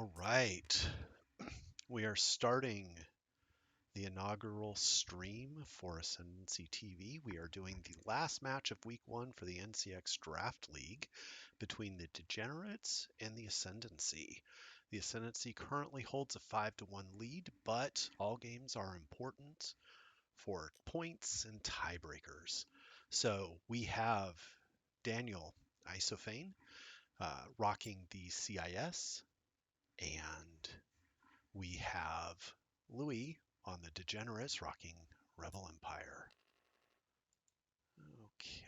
All right. We are starting the inaugural stream for Ascendancy TV. We are doing the last match of week one for the NCX Draft League between the Degenerates and the Ascendancy. The Ascendancy currently holds a 5-1 lead, but all games are important for points and tiebreakers. So we have Daniel Isophane rocking the CIS, and we have Louie on the Degenerates rocking Rebel Empire. Okay.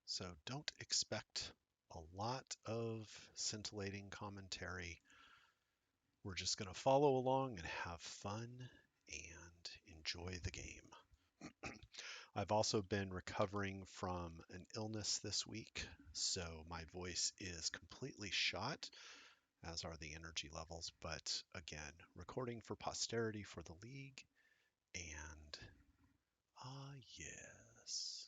So don't expect a lot of scintillating commentary. We're just going to follow along and have fun and enjoy the game. I've also been recovering from an illness this week, so my voice is completely shot, as are the energy levels. But again, recording for posterity for the league, and yes.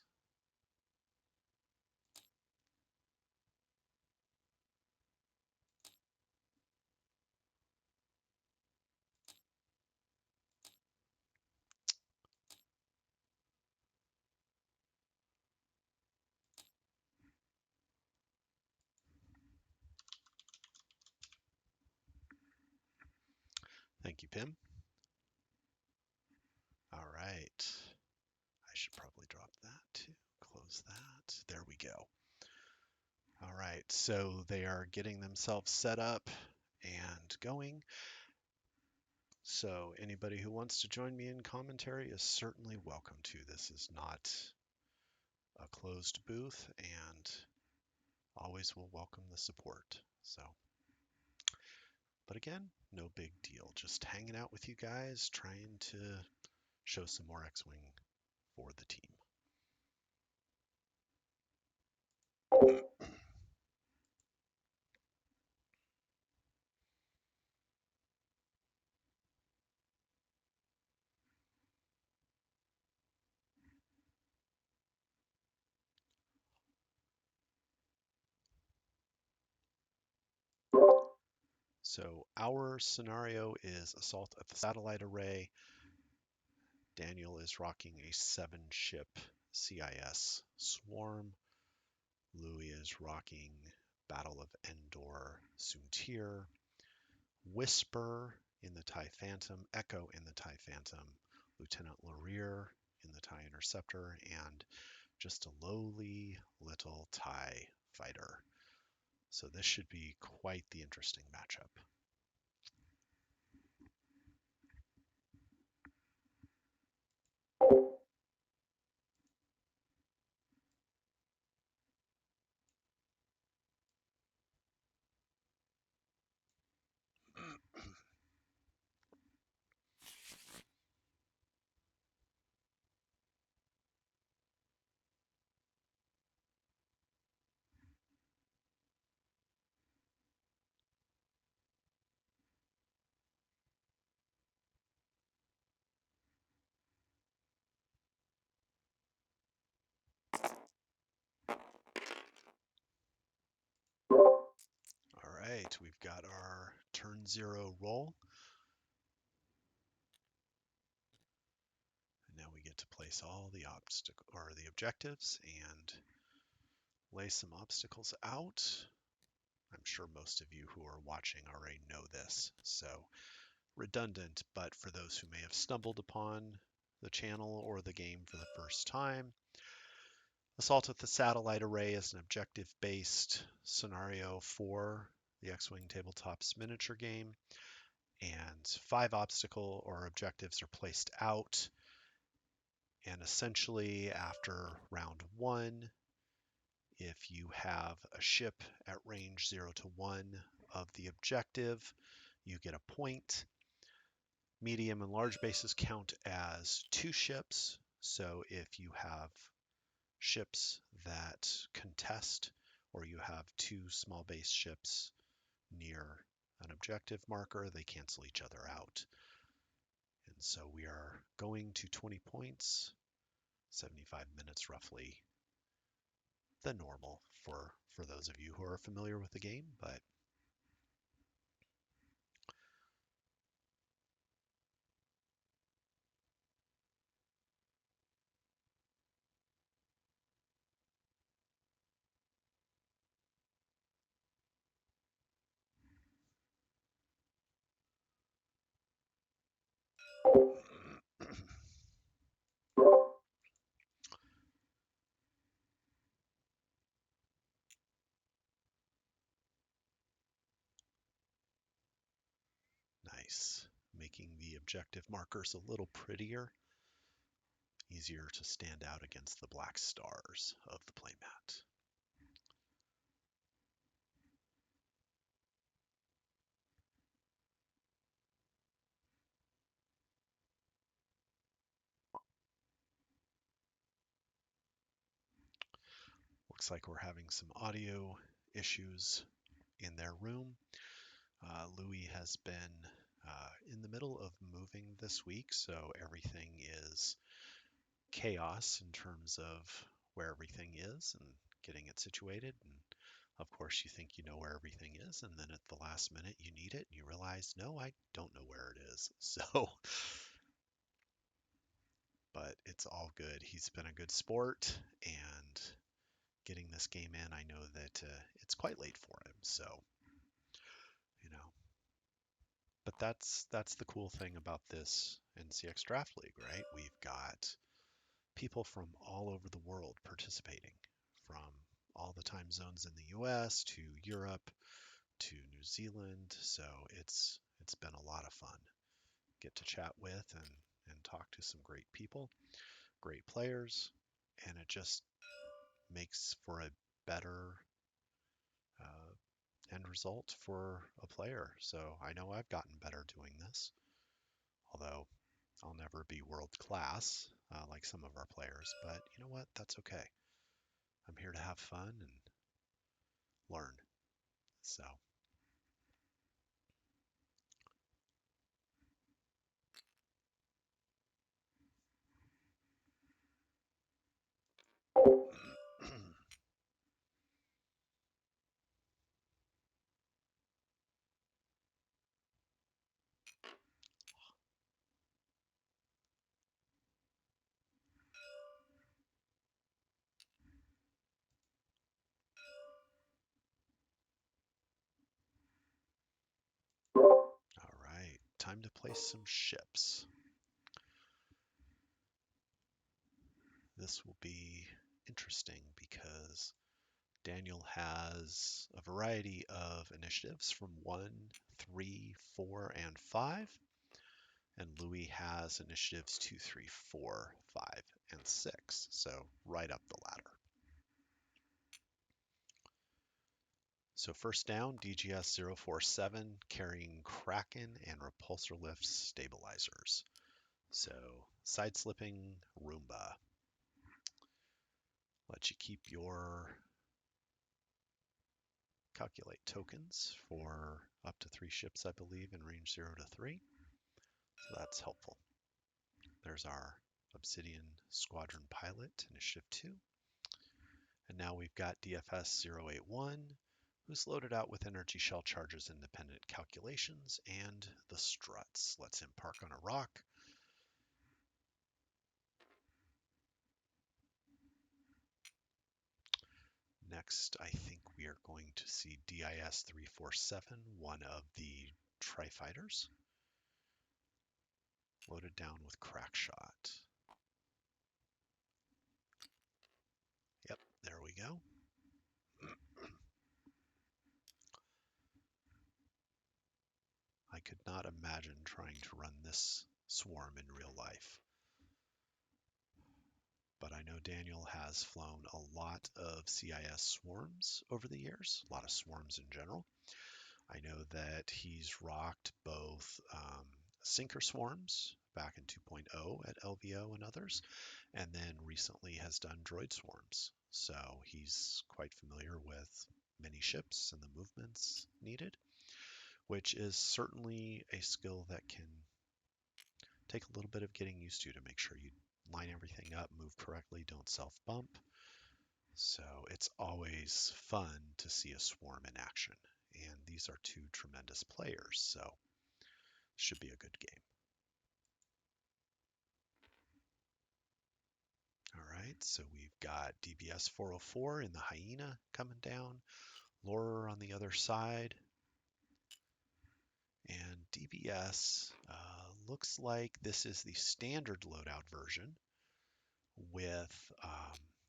Thank you, Pim. All right. I should probably drop that too. Close that. There we go. All right. So they are getting themselves set up and going. So anybody who wants to join me in commentary is certainly welcome to. This is not a closed booth, and always will welcome the support. So, but again, no big deal. Just hanging out with you guys, trying to show some more X-Wing for the team. So our scenario is assault at the satellite array. Daniel is rocking a 7-ship CIS swarm. Louie is rocking Battle of Endor Soontir. Whisper in the TIE Phantom, Echo in the TIE Phantom, Lieutenant Larir in the TIE Interceptor, and just a lowly little TIE fighter. So this should be quite the interesting matchup. All right, we've got our turn 0 roll. And now we get to place all the objectives and lay some obstacles out. I'm sure most of you who are watching already know this, so redundant, but for those who may have stumbled upon the channel or the game for the first time, Assault at the Satellite Array is an objective-based scenario for the X-Wing Tabletops miniature game, and 5 obstacle or objectives are placed out, and essentially after round 1, if you have a ship at range 0 to 1 of the objective, you get a point. Medium and large bases count as 2 ships, so if you have ships that contest, or you have 2 small base ships near an objective marker, they cancel each other out. And so we are going to 20 points, 75 minutes roughly, the normal for those of you who are familiar with the game, but nice. Making the objective markers a little prettier, easier to stand out against the black stars of the playmat. Looks like we're having some audio issues in their room. Louie has been in the middle of moving this week, so everything is chaos in terms of where everything is and getting it situated. And of course, you think you know where everything is, and then at the last minute you need it and you realize, no, I don't know where it is. So, but it's all good. He's been a good sport, and getting this game in, I know that it's quite late for him. So, you know, but that's the cool thing about this NCX Draft League, right? We've got people from all over the world participating, from all the time zones in the US to Europe to New Zealand. So it's been a lot of fun. Get to chat with and talk to some great people, great players, and it just makes for a better end result for a player. So I know I've gotten better doing this, although I'll never be world class like some of our players. But you know what? That's okay. I'm here to have fun and learn. So, all right, time to place some ships. This will be interesting because Daniel has a variety of initiatives from 1, 3, 4, and 5. And Louis has initiatives 2, 3, 4, 5, and 6. So right up the ladder. So first down, DGS 047 carrying Kraken and repulsor lift stabilizers. So side slipping Roomba. Let you keep your calculate tokens for up to 3 ships, I believe, in range 0 to 3. So that's helpful. There's our Obsidian Squadron Pilot, Initiative 2. And now we've got DFS 081, who's loaded out with energy shell charges independent calculations and the struts. Lets him park on a rock. Next, I think we are going to see DIS 347, one of the Tri-Fighters, loaded down with crack shot. Yep, there we go. I could not imagine trying to run this swarm in real life. But I know Daniel has flown a lot of CIS swarms over the years, a lot of swarms in general. I know that he's rocked both sinker swarms back in 2.0 at LVO and others, and then recently has done droid swarms. so he's quite familiar with many ships and the movements needed, which is certainly a skill that can take a little bit of getting used to make sure you line everything up, move correctly, don't self-bump. So it's always fun to see a swarm in action. And these are two tremendous players, so should be a good game. All right, so we've got DBS 404 in the Hyena coming down, Laurer on the other side. And DBS looks like this is the standard loadout version with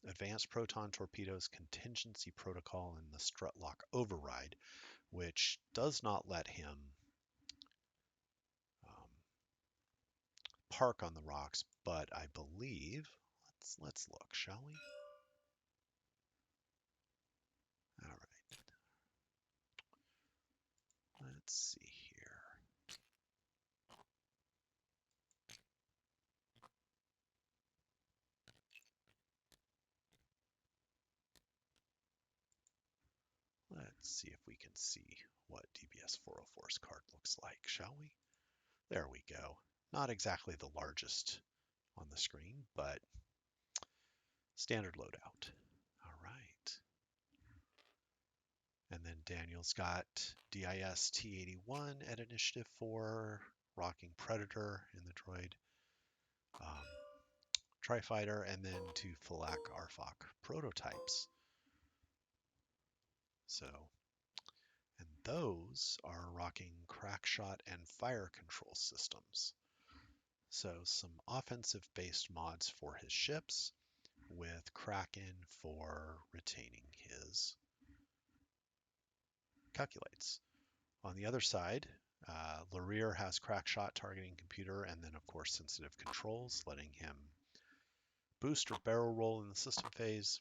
advanced proton torpedoes, contingency protocol, and the strut lock override, which does not let him um, park on the rocks, but I believe, let's look, shall we? All right, let's see here. Let's see if we can see what DBS 404's card looks like, shall we? There we go. Not exactly the largest on the screen, but standard loadout. All right. And then Daniel's got DIS T81 at Initiative 4, Rocking Predator in the droid Tri-Fighter, and then two Flak Arfok prototypes. So, and those are rocking crackshot and fire control systems. So some offensive-based mods for his ships, with Kraken for retaining his calculates. On the other side, Larir has crackshot targeting computer, and then of course sensitive controls, letting him boost or barrel roll in the system phase.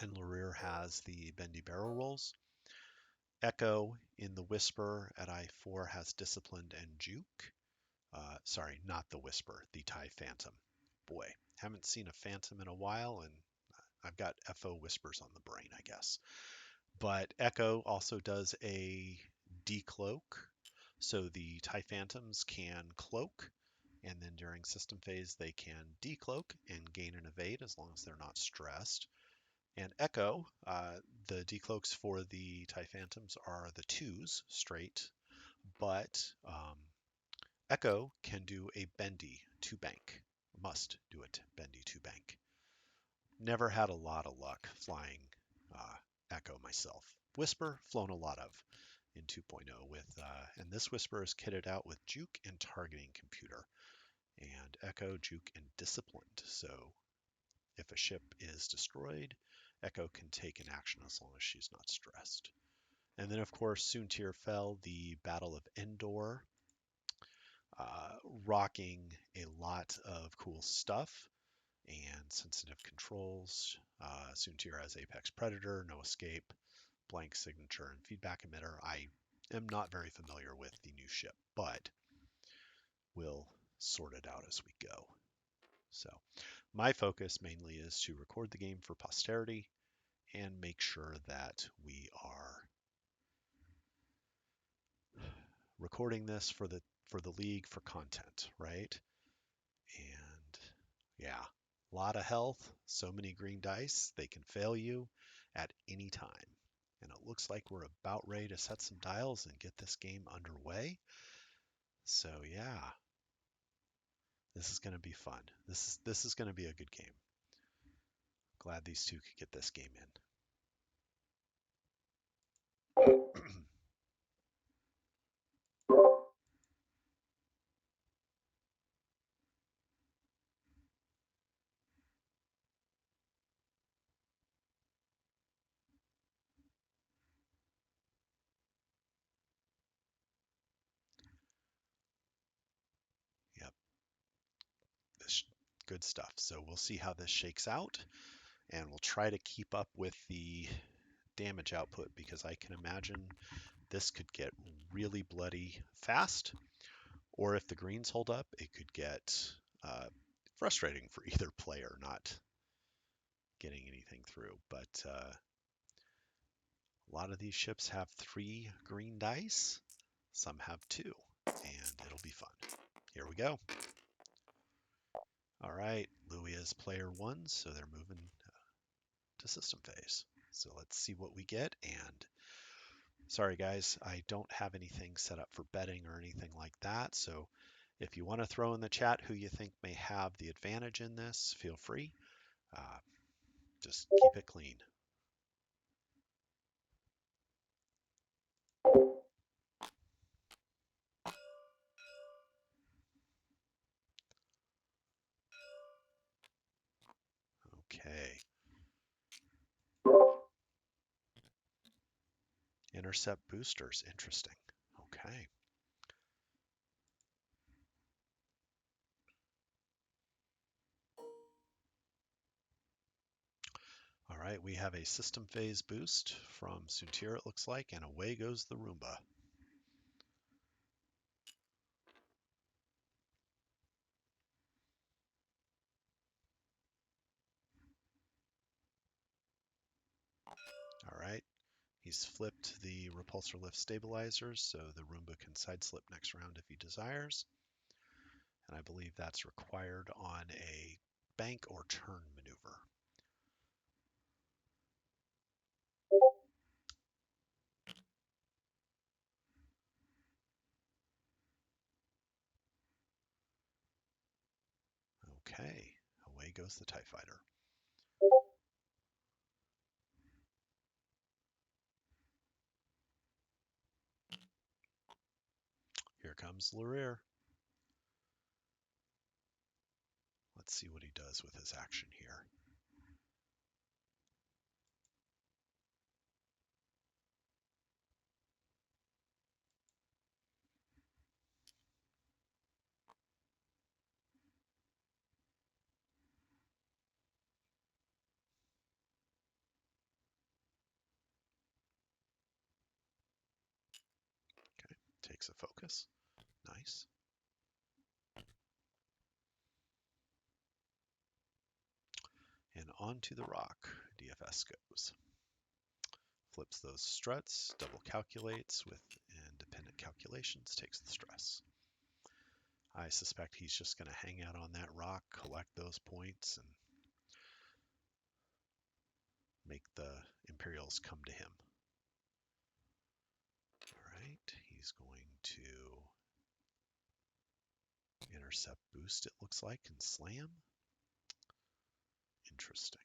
And Larir has the bendy barrel rolls. Echo in the Whisper at I4 has disciplined and juke. Sorry, not the Whisper, the TIE Phantom. Boy, haven't seen a Phantom in a while, and I've got FO Whispers on the brain, I guess. But Echo also does a decloak, so the TIE Phantoms can cloak, and then during system phase they can decloak and gain an evade as long as they're not stressed. And Echo, the decloaks for the TIE Phantoms are the 2s straight, but Echo can do a bendy 2-bank. Must do it, bendy 2-bank. Never had a lot of luck flying Echo myself. Whisper, flown a lot of in 2.0 with, and this Whisper is kitted out with juke and targeting computer, and Echo, juke, and disciplined. So if a ship is destroyed, Echo can take an action as long as she's not stressed. And then, of course, Soontir fell the Battle of Endor, rocking a lot of cool stuff and sensitive controls. Soontir has Apex Predator, No Escape, Blank Signature, and Feedback Emitter. I am not very familiar with the new ship, but we'll sort it out as we go. So my focus mainly is to record the game for posterity and make sure that we are recording this for the league for content, right? And yeah, a lot of health, so many green dice, they can fail you at any time. And it looks like we're about ready to set some dials and get this game underway. So yeah, this is going to be fun. This is going to be a good game. Glad these two could get this game in. Yep, this good stuff. So we'll see how this shakes out, and we'll try to keep up with the damage output because I can imagine this could get really bloody fast, or if the greens hold up, it could get frustrating for either player, not getting anything through. But a lot of these ships have 3 green dice. Some have 2, and it'll be fun. Here we go. All right, Louie is player 1, so they're moving to system phase. So let's see what we get. And sorry guys, I don't have anything set up for betting or anything like that. So if you want to throw in the chat who you think may have the advantage in this, feel free. Just keep it clean. Okay. Intercept boosters, interesting. Okay. All right, we have a system phase boost from Suntir, it looks like, and away goes the Roomba. All right, he's flipped the repulsor lift stabilizers, so the Roomba can sideslip next round if he desires. And I believe that's required on a bank or turn maneuver. Okay, away goes the TIE Fighter. Here comes Lurir. Let's see what he does with his action here. Okay, takes a focus. Nice. And onto the rock, DFS goes. Flips those struts, double calculates with independent calculations, takes the stress. I suspect he's just going to hang out on that rock, collect those points, and make the Imperials come to him. All right, he's going to intercept boost, it looks like, and slam. Interesting.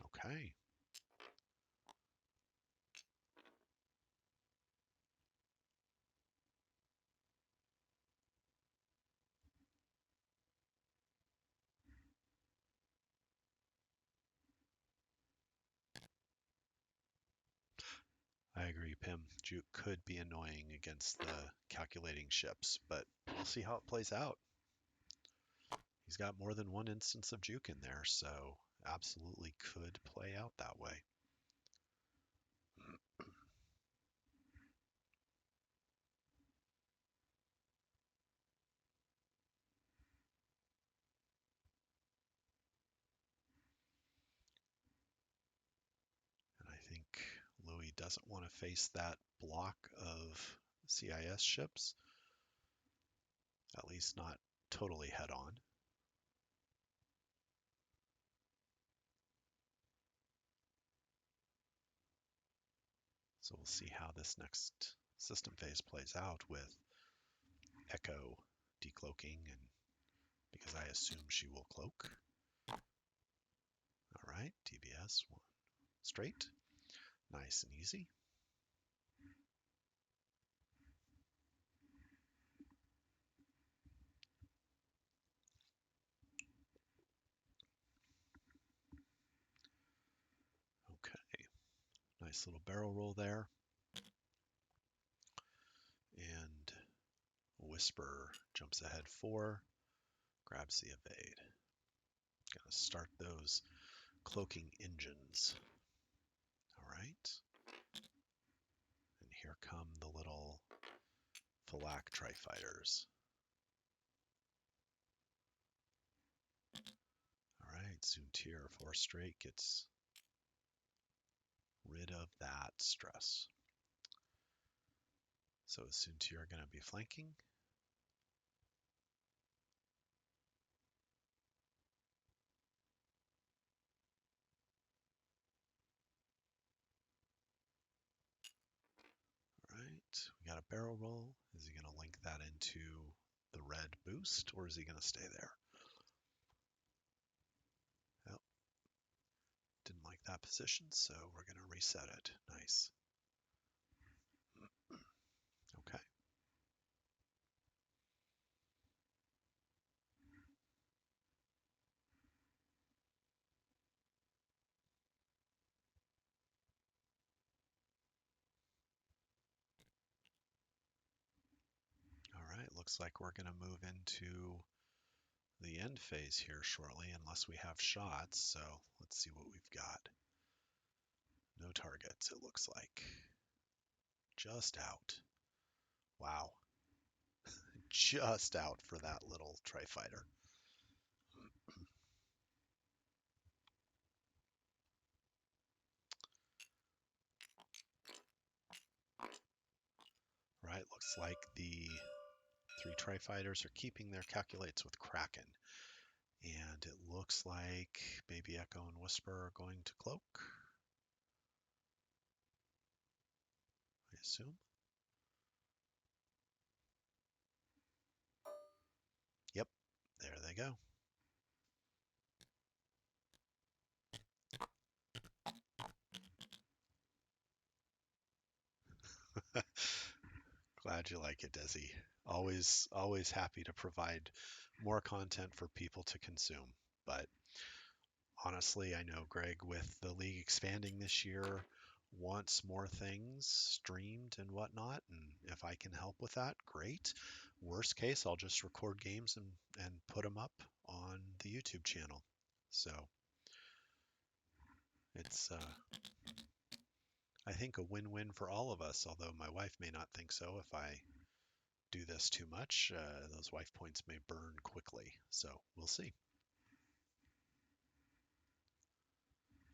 Okay. I agree, Pim. Juke could be annoying against the calculating ships, but we'll see how it plays out. He's got more than one instance of Juke in there, so absolutely could play out that way. And I think Louie doesn't want to face that block of CIS ships, at least not totally head on. So we'll see how this next system phase plays out with Echo decloaking, and because I assume she will cloak. All right, TBS one straight, nice and easy. Okay, nice little barrel roll there. And Whisper jumps ahead 4, grabs the evade. Gonna start those cloaking engines. All right. And here come the little Phalak Tri-Fighters. Soontir, 4 straight gets rid of that stress. So is Soontir going to be flanking? All right, we got a barrel roll. Is he going to link that into the red boost, or is he going to stay there? Oh, didn't like that position, so we're going to reset it. Nice. Okay. All right, looks like we're going to move into the end phase here shortly, unless we have shots. So let's see what we've got. No targets, it looks like. Just out. Wow. Just out for that little tri-fighter. Right, looks like the 3 tri-fighters are keeping their calculates with Kraken. And it looks like Baby Echo and Whisper are going to cloak, I assume. Yep, there they go. Glad you like it, Desi. Always happy to provide more content for people to consume. But honestly, I know Greg, with the league expanding this year, wants more things streamed and whatnot. And if I can help with that, great. Worst case, I'll just record games and put them up on the YouTube channel. So it's, I think, a win-win for all of us, although my wife may not think so. If I do this too much, those wife points may burn quickly. So we'll see.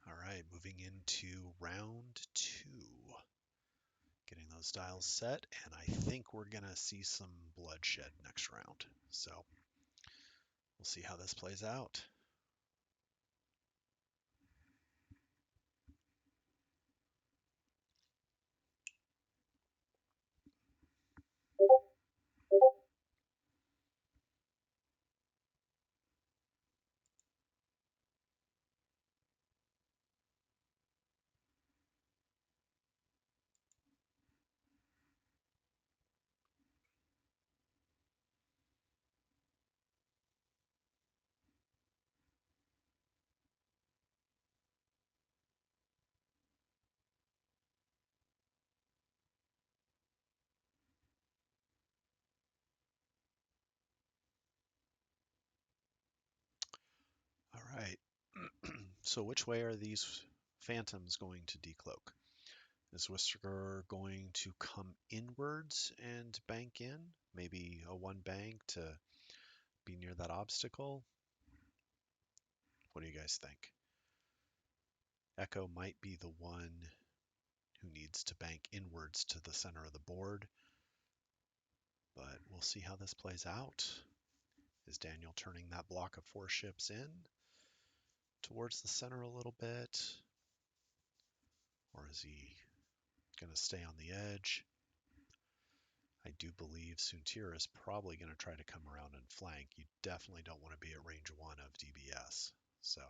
All right, moving into round 2. Getting those dials set, and I think we're going to see some bloodshed next round. So we'll see how this plays out. All right. So which way are these phantoms going to decloak? Is Whisker going to come inwards and bank in? Maybe a 1 bank to be near that obstacle? What do you guys think? Echo might be the one who needs to bank inwards to the center of the board, but we'll see how this plays out. Is Daniel turning that block of 4 ships in towards the center a little bit? Or is he going to stay on the edge? I do believe Soontir is probably going to try to come around and flank. You definitely don't want to be at range 1 of DBS. So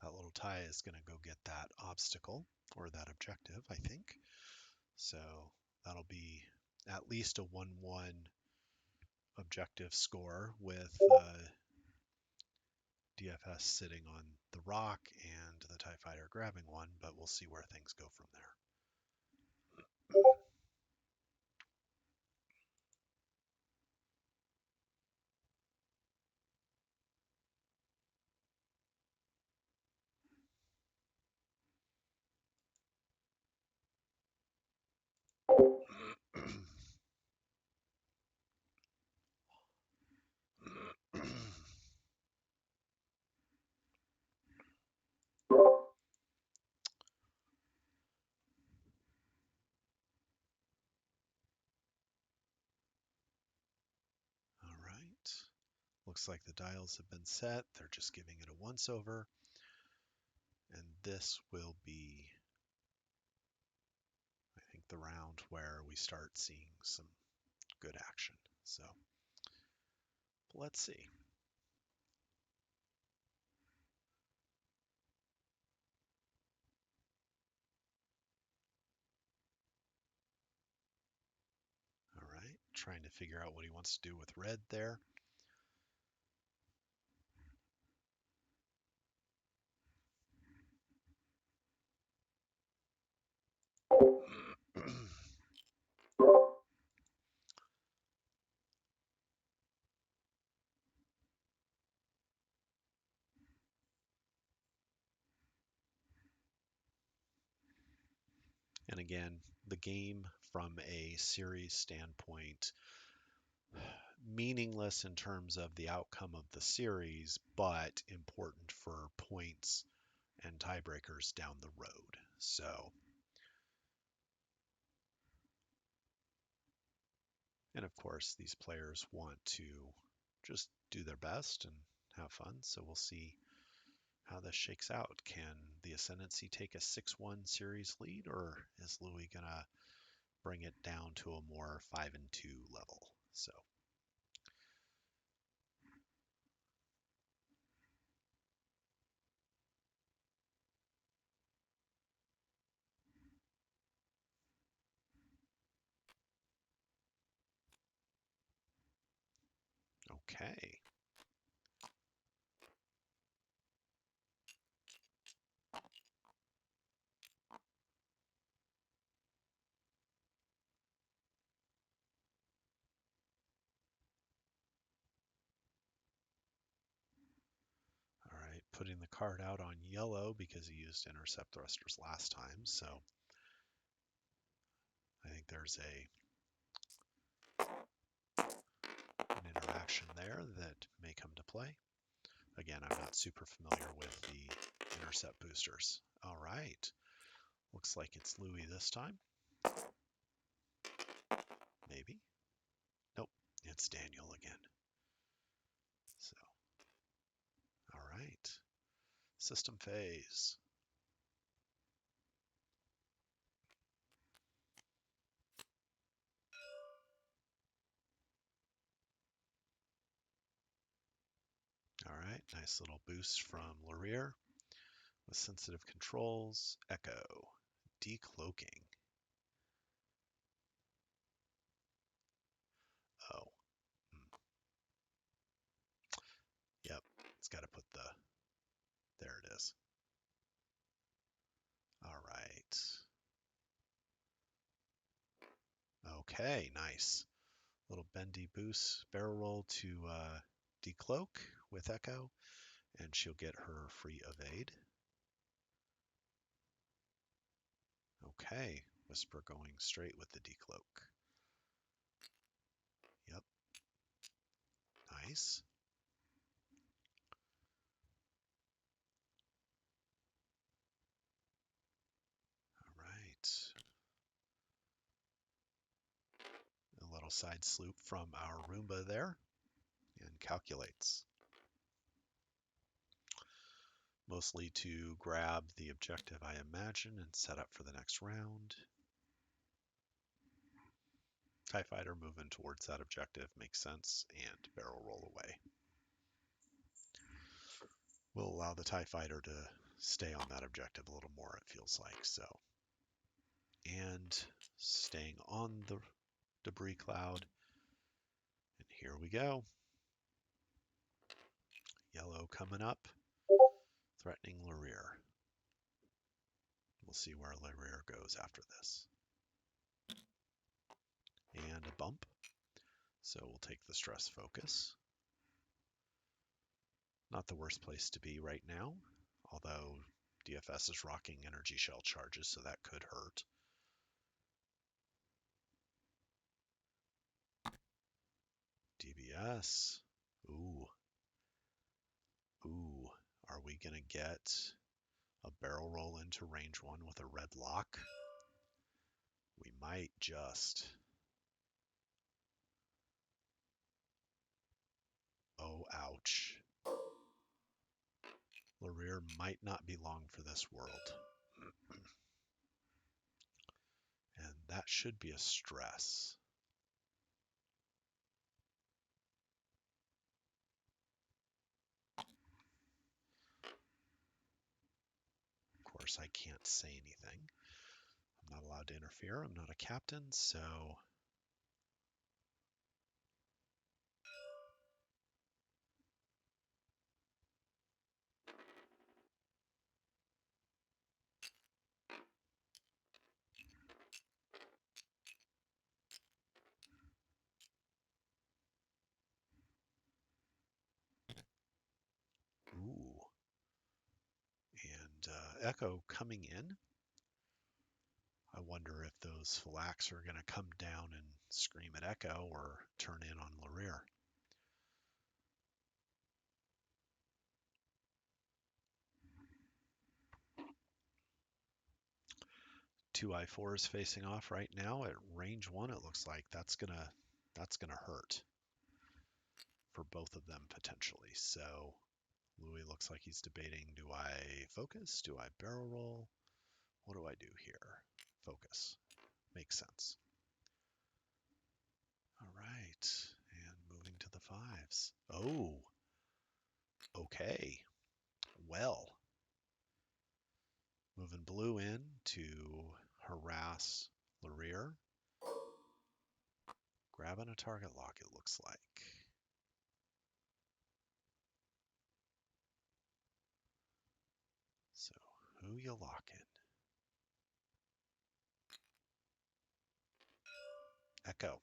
that little tie is going to go get that obstacle or that objective, I think. So that'll be at least a 1-1 objective score with DFS sitting on the rock and the TIE Fighter grabbing one, but we'll see where things go from there. looks like the dials have been set. They're just giving it a once over. And this will be, I think, the round where we start seeing some good action. So let's see. All right, trying to figure out what he wants to do with red there. And again, the game from a series standpoint, meaningless in terms of the outcome of the series, but important for points and tiebreakers down the road. So, and of course, these players want to just do their best and have fun. So we'll see how this shakes out. Can the Ascendancy take a 6-1 series lead, or is Louie gonna bring it down to a more 5-2 level? So okay. All right, putting the card out on yellow because he used intercept thrusters last time. So I think there's an interaction there that may come to play. Again, I'm not super familiar with the intercept boosters. All right, looks like it's Louie this time. Maybe. Nope, it's Daniel again. So, all right. System phase. All right, nice little boost from Laurier with sensitive controls. Echo. Decloaking. Oh. Yep, it's got to put the, there it is. All right. Okay, nice. Little bendy boost, barrel roll to decloak with Echo, and she'll get her free evade. Okay, Whisper going straight with the decloak. Yep, nice. All right. A little side sloop from our Roomba there, and calculates. Mostly to grab the objective, I imagine, and set up for the next round. TIE Fighter moving towards that objective makes sense, and barrel roll away. Will allow the TIE Fighter to stay on that objective a little more, it feels like. So, and staying on the debris cloud. And here we go. Yellow coming up, threatening Laurier. We'll see where Laurier goes after this. And a bump. So we'll take the stress focus. Not the worst place to be right now, although DFS is rocking energy shell charges, so that could hurt. DBS. Ooh. Ooh. Are we going to get a barrel roll into range 1 with a red lock? We might just. Oh, ouch. Larir might not be long for this world. And that should be a stress. Of course, I can't say anything. I'm not allowed to interfere. I'm not a captain, so... Ooh. And Echo coming in. I wonder if those Phylax are going to come down and scream at Echo or turn in on Larir. 2 I4s facing off right now at range 1. It looks like that's gonna hurt for both of them potentially. So Louie looks like he's debating, do I focus? Do I barrel roll? What do I do here? Focus. Makes sense. All right. And moving to the 5s. Oh, okay. Well, moving blue in to harass Larir. Grabbing a target lock, it looks like. So, who you locking? Echo.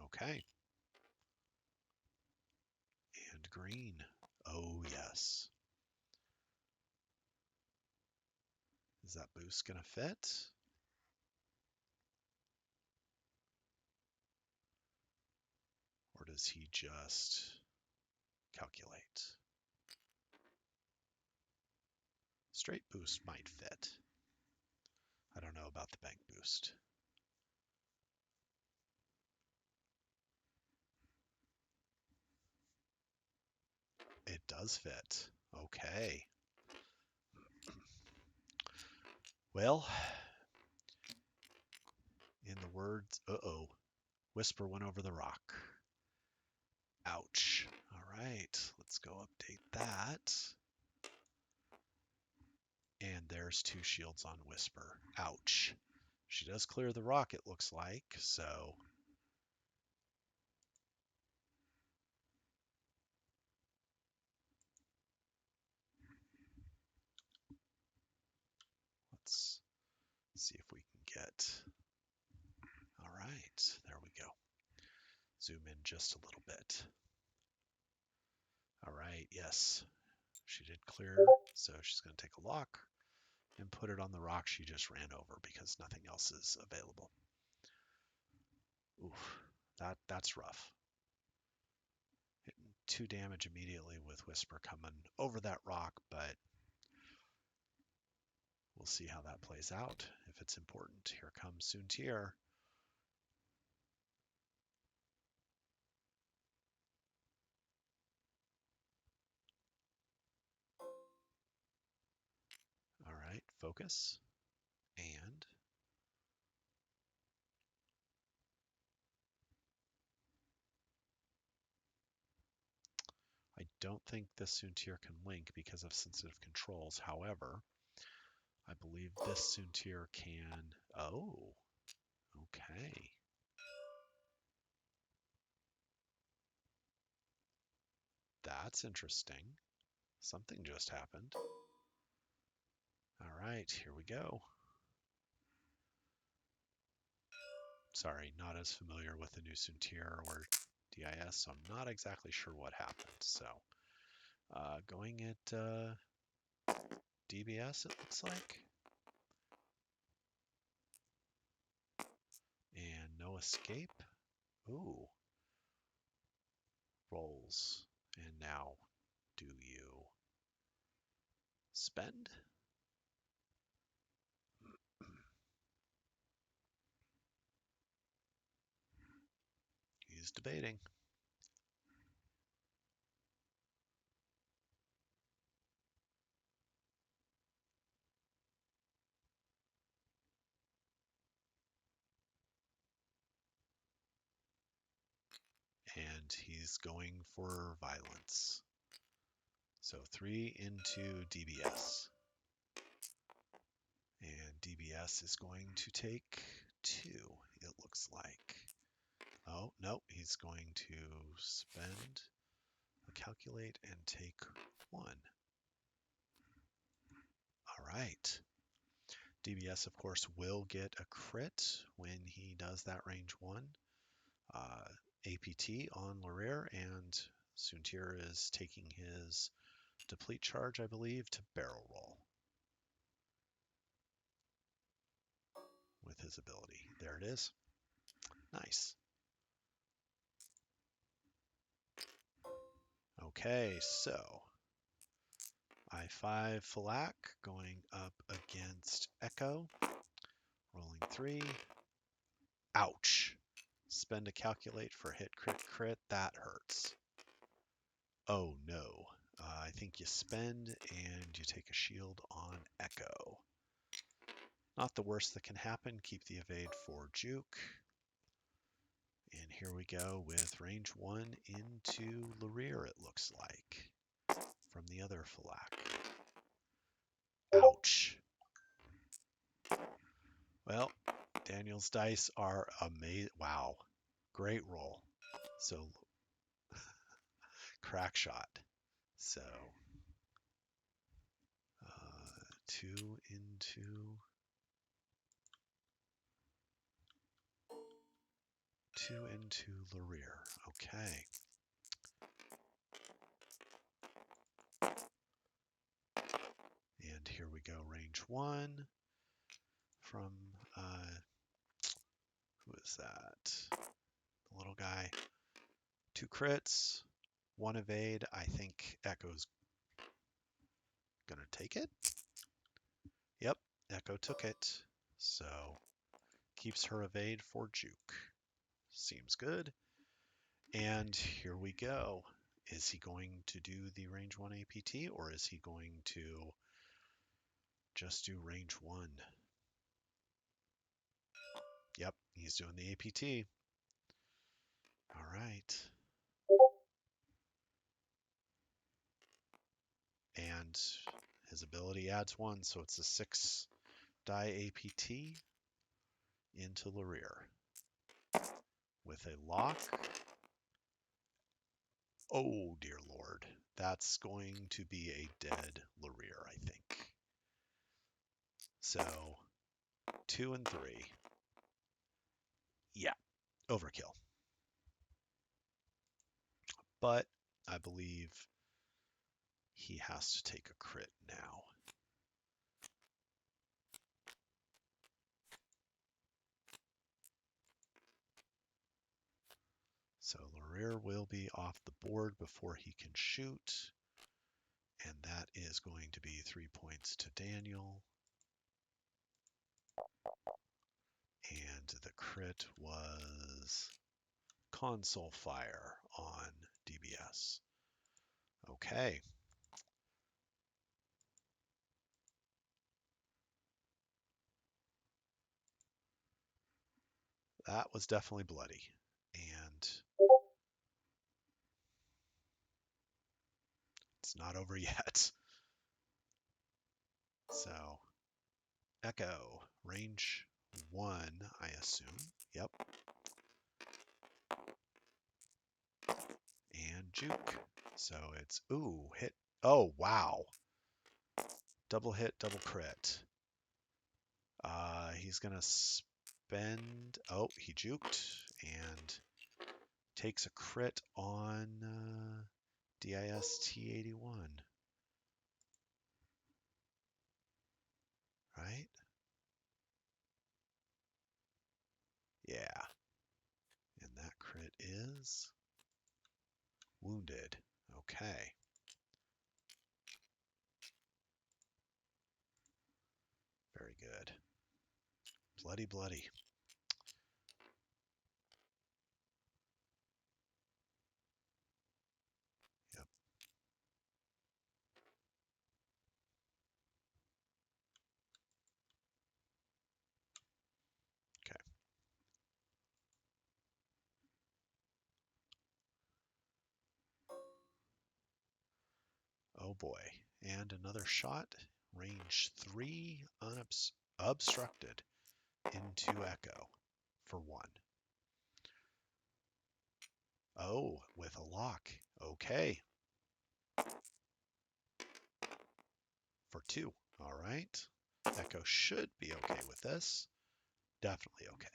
Okay. And green. Oh, yes. Is that boost going to fit? Or does he just calculate? Straight boost might fit. I don't know about the bank boost. It does fit. Okay. Well, in the words, uh-oh, Whisper went over the rock. Ouch. All right, let's go update that. And there's 2 shields on Whisper. Ouch. She does clear the rock, it looks like, so... Let's see if we can get... All right, there we go. Zoom in just a little bit. All right, yes, she did clear, so she's going to take a lock and put it on the rock she just ran over because nothing else is available. Oof, that's rough. Hitting 2 damage immediately with Whisper coming over that rock, but we'll see how that plays out if it's important. Here comes Soontir. All right, focus. And I don't think this Soontir can link because of sensitive controls. However, I believe this Soontir can... Oh, okay. That's interesting. Something just happened. All right, here we go. Sorry, not as familiar with the new Soontir or DIS, so I'm not exactly sure what happened. So, going at DBS, it looks like. And no escape. Ooh. Rolls. And now, do you spend? He's debating. and he's going for violence. So 3 into DBS. And DBS is going to take 2, it looks like. Oh, no, he's going to spend a calculate and take 1. All right. DBS, of course, will get a crit when he does that range 1. APT on Larir, and Suntir is taking his deplete charge, I believe, to barrel roll with his ability. There it is. Nice. Okay, so I5 Falak going up against Echo. Rolling 3. Ouch. Spend a calculate for hit crit crit. That hurts. Oh no. I think you spend and you take a shield on Echo. Not the worst that can happen. Keep the evade for Juke. And here we go with range 1 into Larir, it looks like, from the other Falak. Ouch. Well, Daniel's dice are amazing. Wow. Great roll. So, crack shot. So, 2 into... 2 into Larir. Okay. And here we go, range 1 from, who is that? The little guy. 2 crits, 1 evade. I think Echo's gonna take it. Yep, Echo took it. So keeps her evade for Juke. Seems good. And here we go. Is he going to do the range 1 APT, or is he going to just do range 1? Yep, he's doing the APT. All right. And his ability adds 1, so it's a 6 die APT into Larir. With a lock. Oh, dear Lord. That's going to be a dead Larir, I think. So, 2 and 3. Yeah, overkill. But I believe he has to take a crit now. So Larir will be off the board before he can shoot. And that is going to be 3 points to Daniel. And the crit was console fire on DBS. Okay. That was definitely bloody. And it's not over yet. So, Echo, range 1, I assume. Yep. And Juke. So it's, ooh, hit. Oh, wow. Double hit, double crit. He's going to spend. Oh, he juked and takes a crit on DIST-81. Right? Yeah. And that crit is wounded. Okay. Very good. Bloody, bloody. Yep. Okay. Oh boy. And another shot. Range 3 unobstructed into Echo for 1. Oh, with a lock. Okay. For 2. All right. Echo should be okay with this. Definitely okay.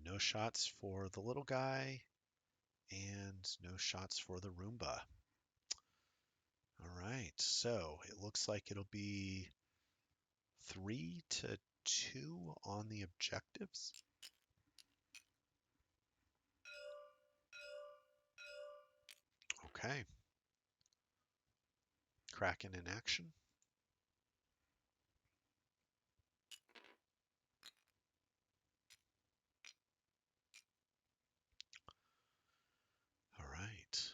No shots for the little guy and no shots for the Roomba. All right, so it looks like it'll be 3-2 on the objectives. Okay. Kraken in action. All right.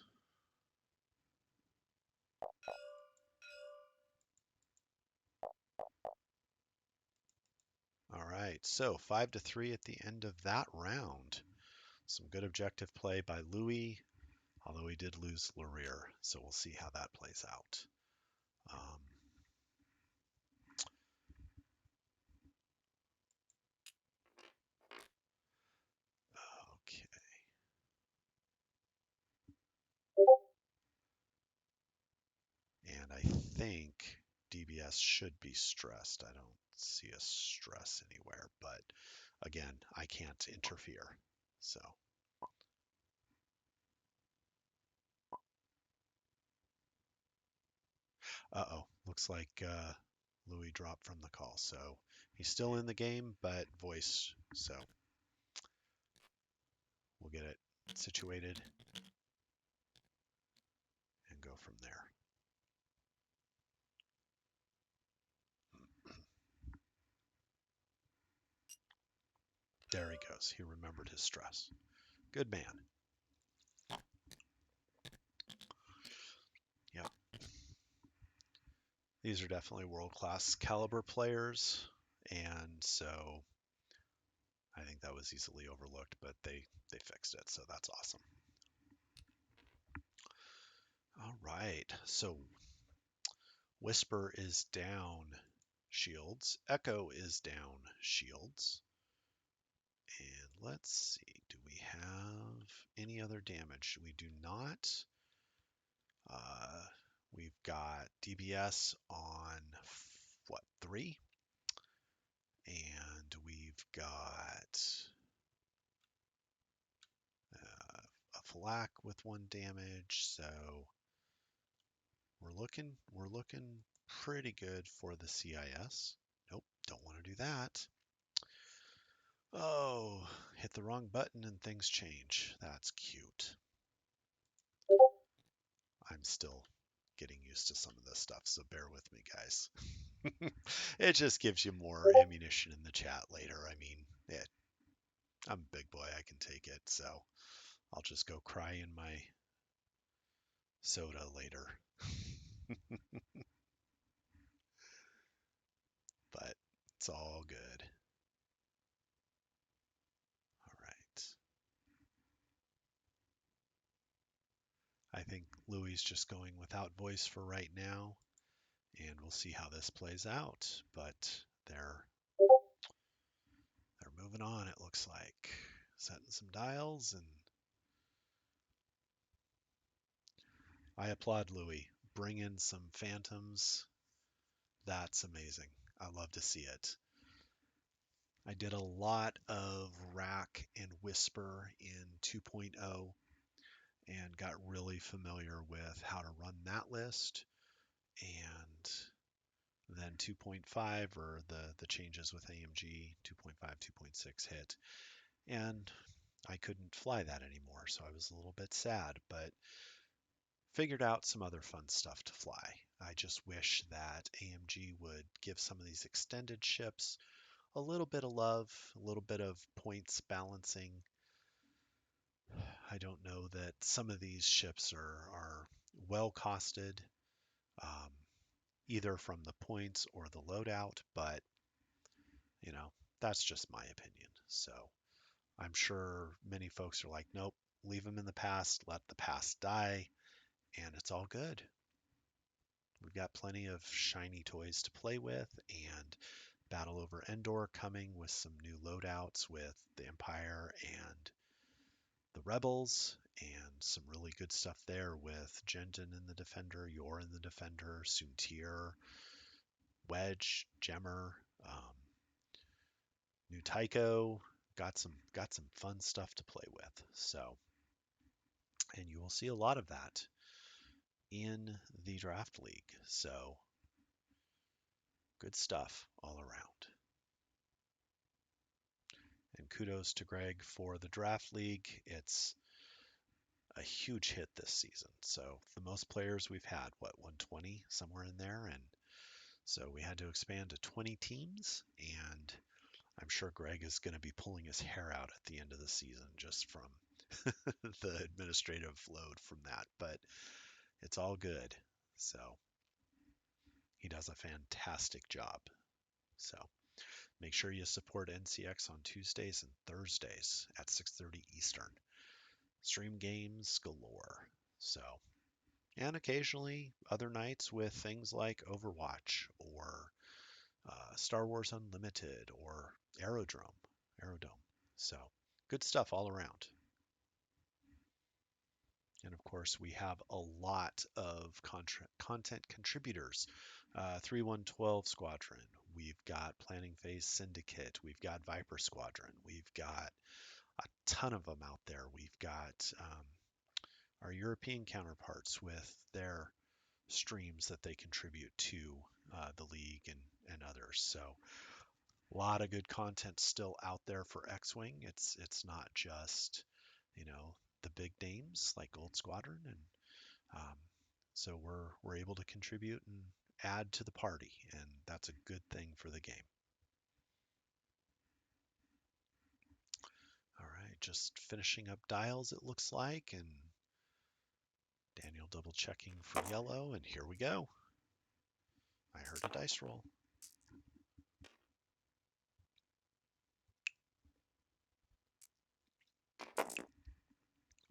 All right, so 5-3 at the end of that round. Some good objective play by Louie, although he did lose Larir, so we'll see how that plays out. Okay. And I think DBS should be stressed. I don't see a stress anywhere, but again, I can't interfere. So, uh-oh, looks like Louis dropped from the call. So he's still in the game, but voice. So we'll get it situated and go from there. There he goes. He remembered his stress. Good man. Yep. These are definitely world-class caliber players, and so I think that was easily overlooked, but they fixed it, so that's awesome. All right, so Whisper is down shields, Echo is down shields, and let's see, do we have any other damage? We do not. We've got DBS on what, 3? And we've got a flak with 1 damage, so we're looking pretty good for the CIS. Nope, don't want to do that. Oh, hit the wrong button and things change. That's cute. I'm still getting used to some of this stuff, so bear with me, guys. It just gives you more ammunition in the chat later. I mean, I'm a big boy. I can take it, so I'll just go cry in my soda later. But it's all good. All right. I think Louie's just going without voice for right now, and we'll see how this plays out. But they're moving on, it looks like. Setting some dials, and I applaud Louie. Bring in some phantoms. That's amazing. I love to see it. I did a lot of Rack and Whisper in 2.0 and got really familiar with how to run that list. And then 2.5, or the changes with AMG 2.5, 2.6 hit. And I couldn't fly that anymore, so I was a little bit sad, but figured out some other fun stuff to fly. I just wish that AMG would give some of these extended ships a little bit of love, a little bit of points balancing. I don't know that some of these ships are well costed, um, either from the points or the loadout, but you know, that's just my opinion. So I'm sure many folks are like, nope, leave them in the past, let the past die, and it's all good. We've got plenty of shiny toys to play with, and Battle over Endor coming with some new loadouts with the Empire and the Rebels, and some really good stuff there with Jendon in the Defender, Yor in the Defender, Soontir, Wedge, Gemmer, new Tycho. Got some fun stuff to play with. So, and you will see a lot of that in the draft league. So, good stuff all around. And kudos to Greg for the draft league. It's a huge hit this season. So the most players we've had, what, 120, somewhere in there, and so we had to expand to 20 teams, and I'm sure Greg is going to be pulling his hair out at the end of the season just from the administrative load from that, but it's all good. So he does a fantastic job. So make sure you support NCX on Tuesdays and Thursdays at 6:30 Eastern. Stream games galore. So, and occasionally other nights with things like Overwatch or Star Wars Unlimited or Aerodome. So, good stuff all around. And of course, we have a lot of content contributors. 3112 Squadron. We've got Planning Phase Syndicate. We've got Viper Squadron. We've got a ton of them out there. We've got our European counterparts with their streams that they contribute to the league and others. So a lot of good content still out there for X-Wing. It's not just, the big names like Gold Squadron, and um, so we're able to contribute and add to the party, and that's a good thing for the game. All right, just finishing up dials it looks like, and Daniel double checking for yellow, and here we go. I heard a dice roll.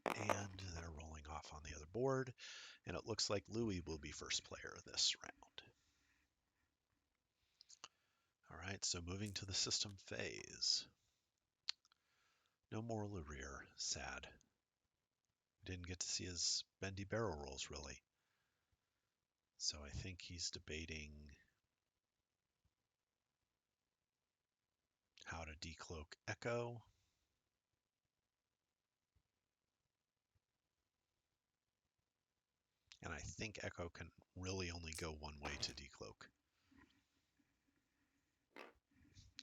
And they're rolling off on the other board, and it looks like Louie will be first player this round. All right, so moving to the system phase. No more Lurir, sad. Didn't get to see his bendy barrel rolls really. So I think he's debating how to decloak Echo. And I think Echo can really only go one way to decloak.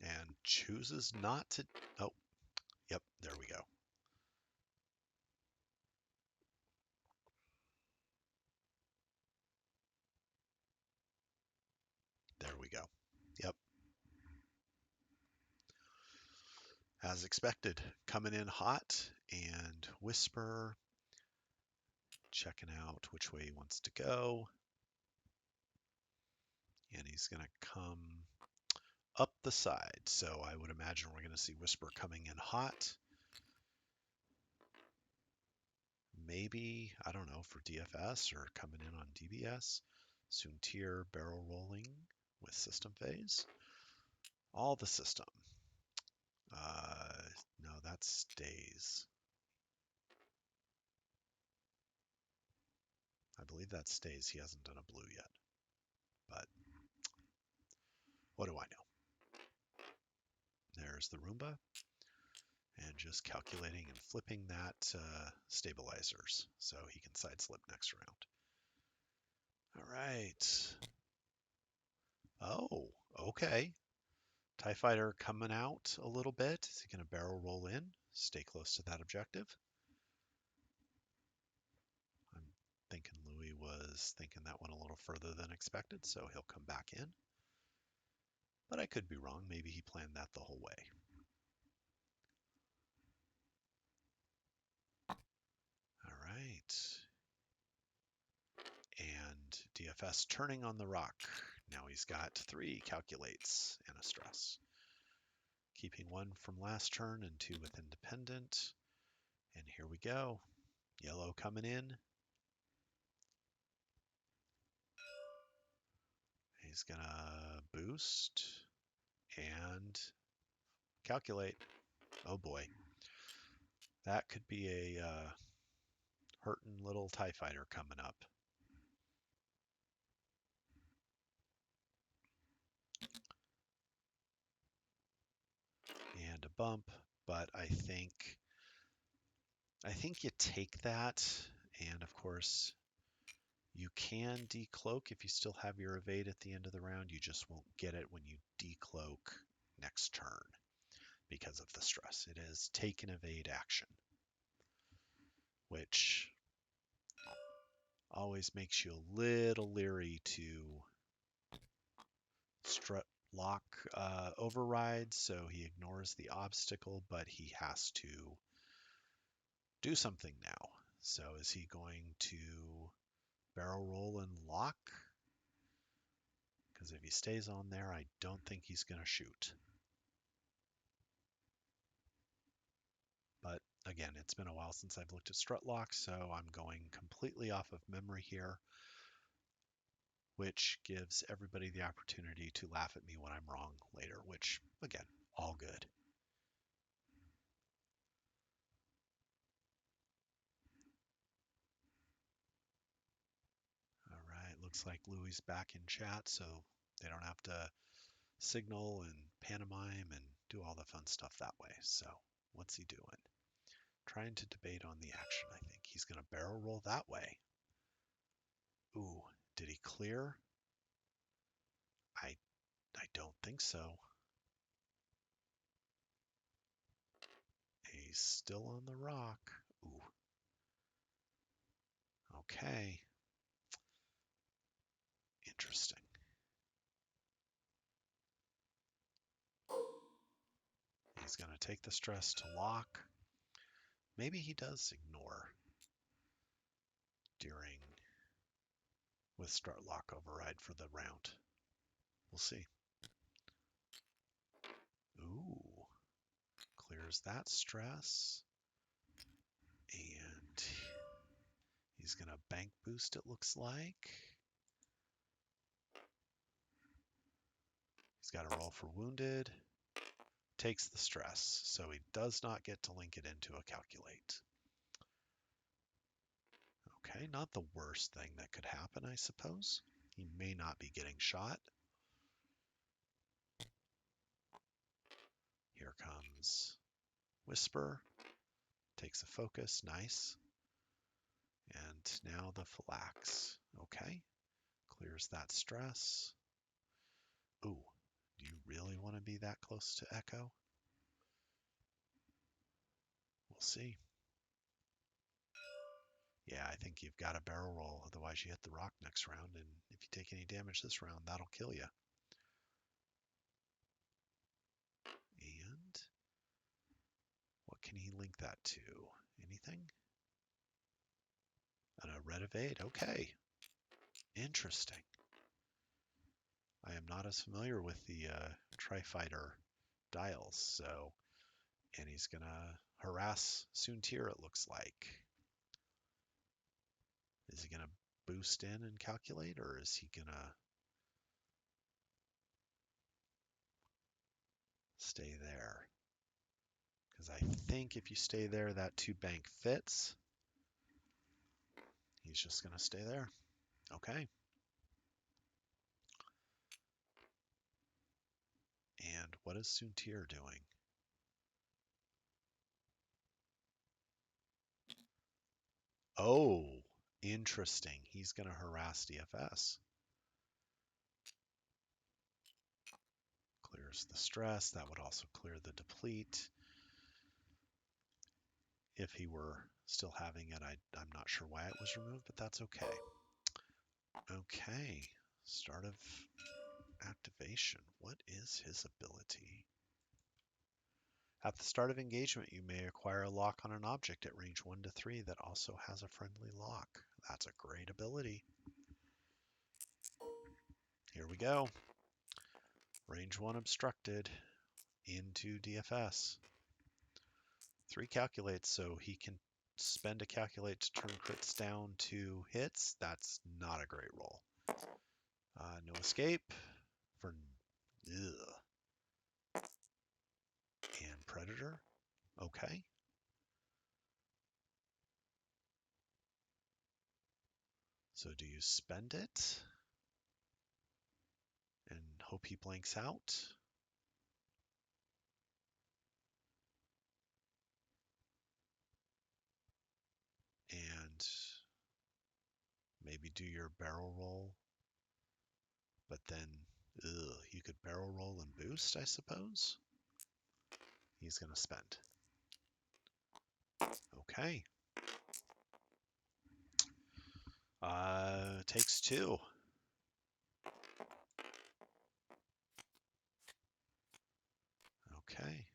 And chooses not to. Oh, yep, there we go. There we go. Yep. As expected, coming in hot, and Whisper checking out which way he wants to go. And he's going to come up the side. So I would imagine we're going to see Whisper coming in hot. Maybe, I don't know, for DFS or coming in on DBS. Soontir barrel rolling with system phase. All the system. No, that stays. I believe that stays. He hasn't done a blue yet. But what do I know? There's the Roomba. And just calculating and flipping that stabilizers so he can side slip next round. All right. Oh, okay. TIE Fighter coming out a little bit. Is he going to barrel roll in? Stay close to that objective. I'm thinking Louie was thinking that one a little further than expected, so he'll come back in. But I could be wrong. Maybe he planned that the whole way. All right. And DFS turning on the rock. Now he's got 3 calculates and a stress. keeping 1 from last turn and 2 with independent. And here we go. Yellow coming in. He's gonna boost and calculate. Oh boy. That could be a hurting little TIE fighter coming up. And a bump, but I think you take that, and of course you can decloak if you still have your evade at the end of the round. You just won't get it when you decloak next turn because of the stress. It is take and evade action, which always makes you a little leery to strut lock override, so he ignores the obstacle, but he has to do something now. So is he going to barrel roll and lock? Because if he stays on there, I don't think he's going to shoot. But again, it's been a while since I've looked at strut lock, so I'm going completely off of memory here, which gives everybody the opportunity to laugh at me when I'm wrong later, which, again, all good. All right, looks like Louie's back in chat, so they don't have to signal and pantomime and do all the fun stuff that way. So what's he doing? Trying to debate on the action, I think. He's going to barrel roll that way. Ooh, did he clear? I don't think so. He's still on the rock. Ooh. Okay. Interesting. He's going to take the stress to lock. Maybe he does ignore during with strut lock override for the round. We'll see. Ooh. Clears that stress. And he's going to bank boost, it looks like. He's got to roll for wounded. Takes the stress, so he does not get to link it into a calculate. Okay, not the worst thing that could happen, I suppose. He may not be getting shot. Here comes Whisper. Takes a focus, nice. And now the Phalanx. Okay, clears that stress. Ooh, do you really want to be that close to Echo? We'll see. Yeah, I think you've got a barrel roll, otherwise you hit the rock next round, and if you take any damage this round, that'll kill you. And what can he link that to? Anything? And a red evade, okay. Interesting. I am not as familiar with the Tri-Fighter dials, so, and he's gonna harass Soontir, it looks like. Is he gonna boost in and calculate, or is he gonna stay there? Because I think if you stay there, that 2 bank fits. He's just gonna stay there. Okay. And what is Soontir doing? Oh, interesting. He's going to harass DFS. Clears the stress. That would also clear the deplete. If he were still having it, I'm not sure why it was removed, but that's okay. Okay, start of activation. What is his ability? At the start of engagement, you may acquire a lock on an object at range 1 to 3 that also has a friendly lock. That's a great ability. Here we go. Range 1 obstructed. into DFS. 3 calculates, so he can spend a calculate to turn crits down to hits. That's not a great roll. No escape for and Predator. Okay. So do you spend it and hope he blanks out? And maybe do your barrel roll, but then you could barrel roll and boost, I suppose. He's going to spend. Okay. Takes 2. Okay.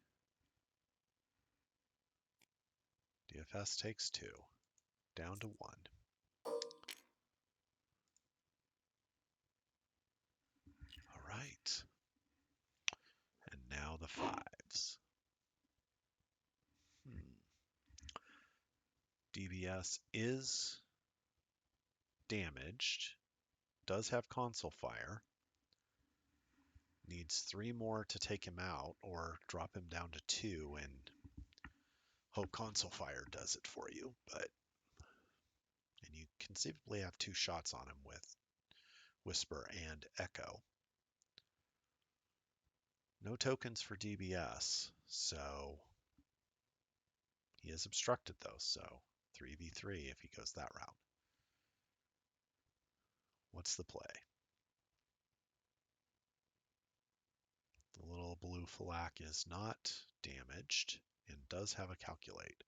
DFS takes 2. Down to 1. All right. And now the 5s. DBS is damaged. Does have console fire. Needs 3 more to take him out or drop him down to 2 and hope console fire does it for you. And you conceivably have 2 shots on him with Whisper and Echo. No tokens for DBS, so he is obstructed though, so 3v3 if he goes that route. What's the play? The little blue flak is not damaged and does have a calculate.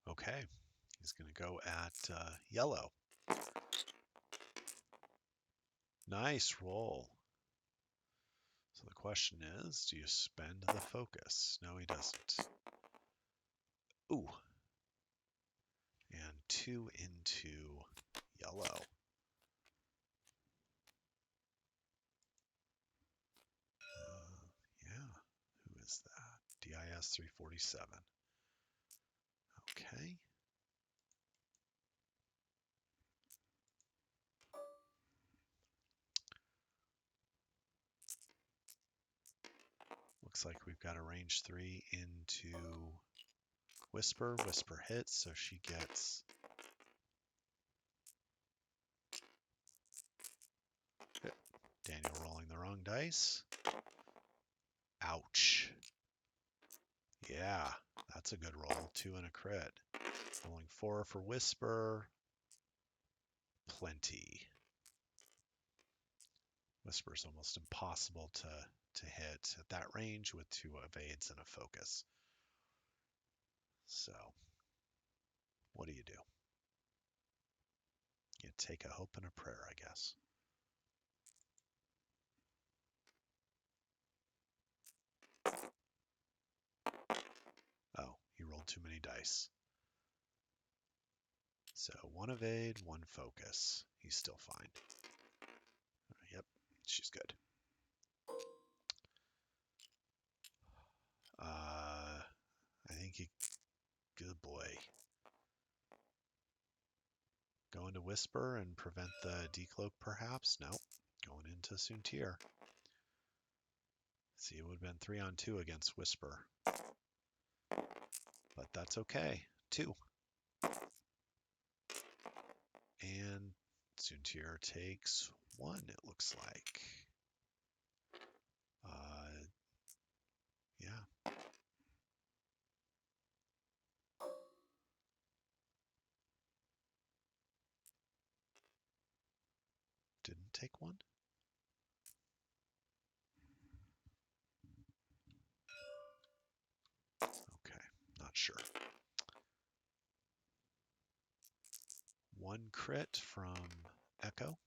Okay, he's going to go at yellow. Nice roll. So the question is, do you spend the focus? No, he doesn't. Ooh. And 2 into yellow. Yeah, who is that? DIS 347. Okay. Looks like we've got a range 3 into Whisper. Whisper hits, so she gets Daniel rolling the wrong dice. Ouch. Yeah, that's a good roll. 2 and a crit. Rolling 4 for Whisper. Plenty. Whisper's almost impossible to hit at that range with 2 evades and a focus. So, what do? You take a hope and a prayer, I guess. Oh, he rolled too many dice. So 1 evade, 1 focus. He's still fine. Yep, she's good. I think he... Good boy. Going to Whisper and prevent the decloak, perhaps? Nope. Going into Soontir. See, it would have been 3 on 2 against Whisper. But that's okay. 2. And Soontir takes 1, it looks like. Yeah. didn't take one? Okay, not sure. One crit from Echo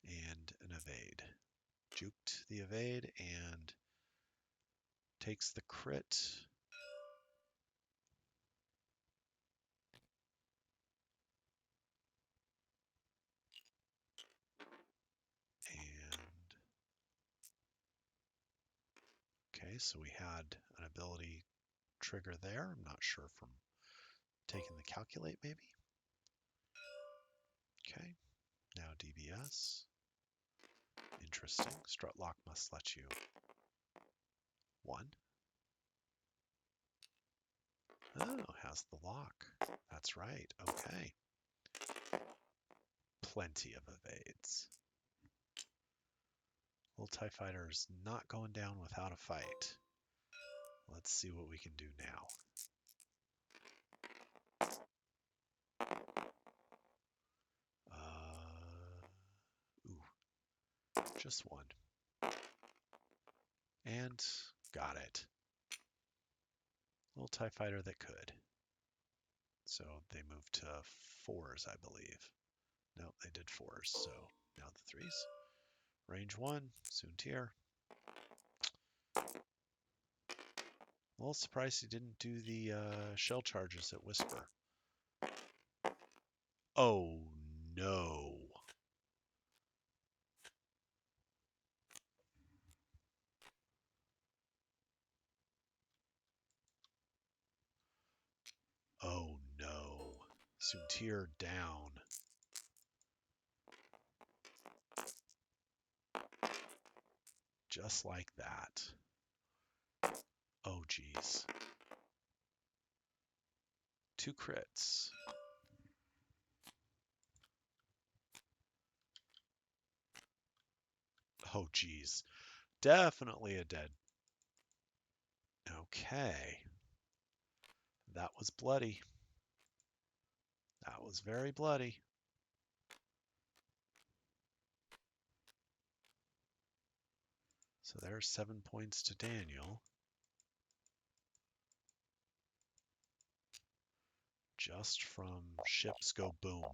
and an evade. Juked the evade and takes the crit. And okay, so we had an ability trigger there. I'm not sure from taking the calculate maybe. Okay, now DBS. Interesting. Strut lock must let you one. Oh, has the lock. That's right. Okay. Plenty of evades. Little TIE Fighter's not going down without a fight. Let's see what we can do now. Just one. And got it. Little TIE Fighter that could. So they moved to 4s, I believe. Nope, they did 4s. So now the 3s. Range 1, Soontir. A little surprised he didn't do the shell charges at Whisper. Oh no. Oh no. Soontir down. Just like that. Oh geez. 2 crits. Oh geez. Definitely a dead. Okay. That was bloody. That was very bloody. So there's 7 points to Daniel. Just from ships go boom.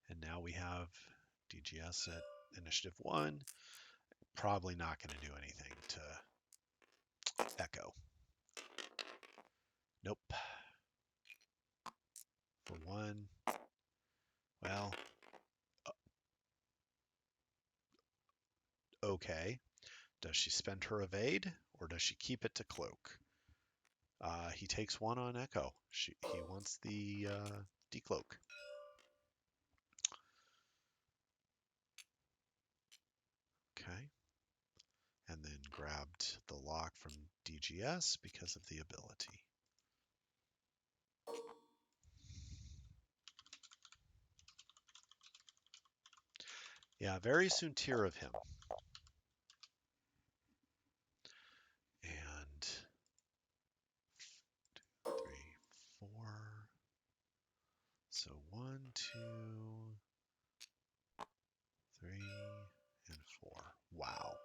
And now we have DGS at initiative 1. Probably not going to do anything to Echo. Nope. For 1. Well, okay. Does she spend her evade or does she keep it to cloak? He takes 1 on Echo. He wants the decloak. Okay. And then grabbed the lock from DGS because of the ability. Yeah, very Soontir of him. And 2, 3, 4. So 1, 2, 3, and 4. Wow.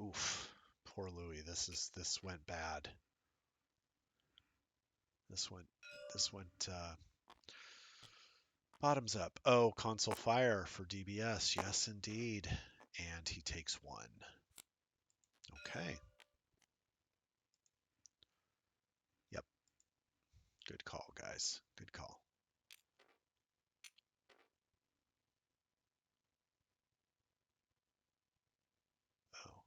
Oof. Poor Louie. This went bad. This went bottoms up. Oh, console fire for DBS. Yes, indeed. And he takes 1. Okay. Yep. Good call, guys. Good call. Oh.